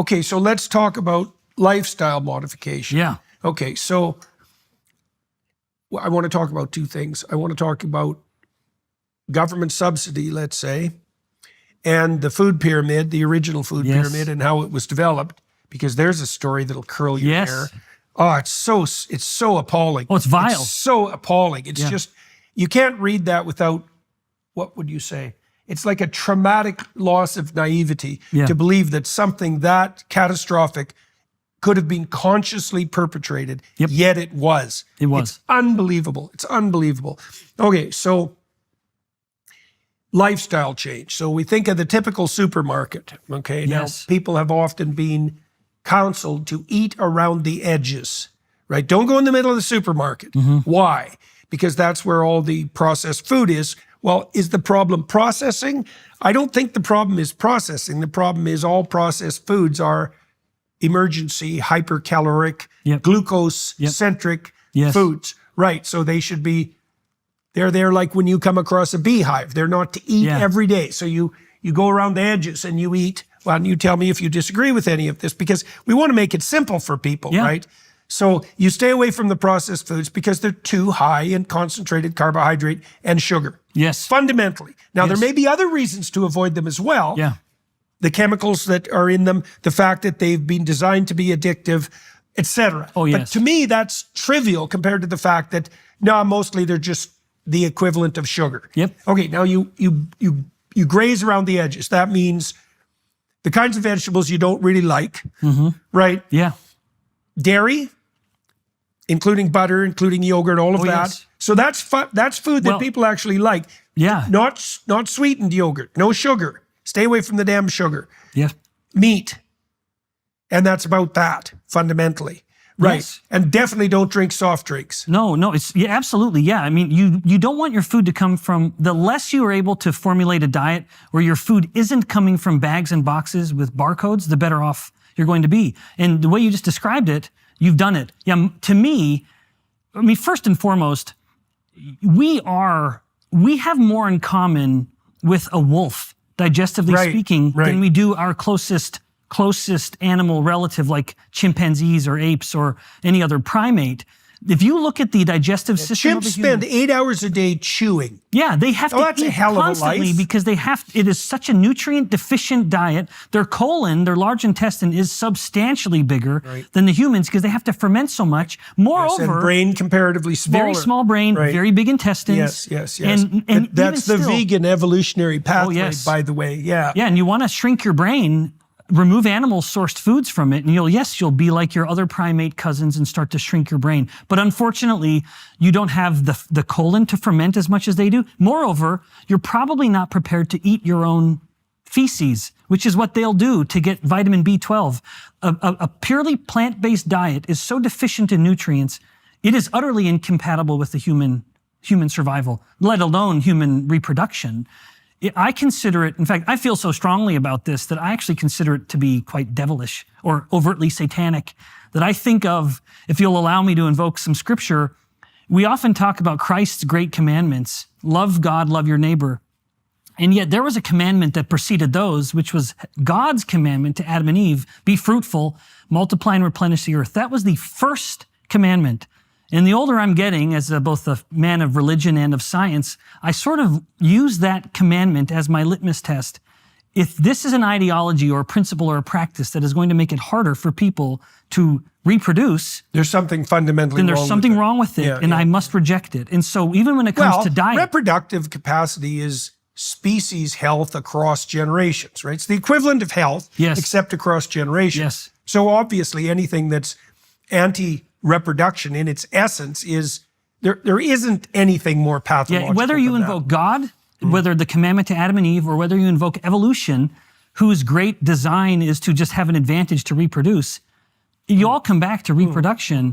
Okay, so let's talk about lifestyle modification. Yeah. Okay, so I want to talk about two things. I want to talk about government subsidy, let's say, and the food pyramid, the original food pyramid, and how it was developed, because there's a story that'll curl your hair. Oh, it's so appalling. Oh, it's vile. It's so appalling. It's just, you can't read that without, what would you say? It's like a traumatic loss of naivety to believe that something that catastrophic could have been consciously perpetrated, yet it was. It was. It's unbelievable. It's unbelievable. Okay, so lifestyle change. So we think of the typical supermarket, okay? Now, people have often been counseled to eat around the edges, right? Don't go in the middle of the supermarket. Why? Because that's where all the processed food is. Well, is the problem processing? I don't think the problem is processing. The problem is all processed foods are emergency, hypercaloric, glucose-centric foods. Right, so they should be, they're there like when you come across a beehive. They're not to eat every day. So you go around the edges and you eat. Well, and you tell me if you disagree with any of this, because we want to make it simple for people, right? So you stay away from the processed foods because they're too high in concentrated carbohydrate and sugar. Yes. Fundamentally. Now, there may be other reasons to avoid them as well. Yeah. The chemicals that are in them, the fact that they've been designed to be addictive, etc. Oh, yes. But to me, that's trivial compared to the fact that, no, mostly they're just the equivalent of sugar. Yep. Okay, now you graze around the edges. That means the kinds of vegetables you don't really like, right? Yeah. Dairy, including butter, including yogurt, all of that. Yes. So that's food that people actually like. Yeah. Not sweetened yogurt, no sugar. Stay away from the damn sugar. Yeah. Meat. And that's about that, fundamentally. Right. Yes. And definitely don't drink soft drinks. No, it's absolutely. Yeah. I mean, you don't want your food to come from, the less you are able to formulate a diet where your food isn't coming from bags and boxes with barcodes, the better off you're going to be. And the way you just described it, you've done it. Yeah. To me, I mean, first and foremost, we have more in common with a wolf, digestively speaking, than we do our closest animal relative like chimpanzees or apes or any other primate. If you look at the digestive system of Chimps spend 8 hours a day chewing. Yeah, they have to that's eat a hell of a constantly life. because it is such a nutrient deficient diet. Their colon, their large intestine is substantially bigger than the humans because they have to ferment so much. Moreover, and brain comparatively smaller. very small brain, very big intestines. Yes. And that's the still, vegan evolutionary pathway, by the way. Yeah. Yeah, and you want to shrink your brain, remove animal-sourced foods from it, and you'll be like your other primate cousins and start to shrink your brain. But unfortunately, you don't have the colon to ferment as much as they do. Moreover, you're probably not prepared to eat your own feces, which is what they'll do to get vitamin B12. A purely plant-based diet is so deficient in nutrients, it is utterly incompatible with the human survival, let alone human reproduction. I consider it, in fact, I feel so strongly about this that I actually consider it to be quite devilish or overtly satanic, that I think of, if you'll allow me to invoke some scripture, we often talk about Christ's great commandments, love God, love your neighbor. And yet there was a commandment that preceded those, which was God's commandment to Adam and Eve, be fruitful, multiply and replenish the earth. That was the first commandment. And the older I'm getting, as both a man of religion and of science, I sort of use that commandment as my litmus test. If this is an ideology or a principle or a practice that is going to make it harder for people to reproduce, there's something fundamentally then there's wrong something with it. wrong with it, and I must reject it. And so even when it comes to diet, reproductive capacity is species health across generations, right? It's the equivalent of health, except across generations. So obviously anything that's anti-reproduction in its essence is, there isn't anything more pathological. Yeah, whether you invoke God, whether the commandment to Adam and Eve, or whether you invoke evolution, whose great design is to just have an advantage to reproduce, you all come back to reproduction.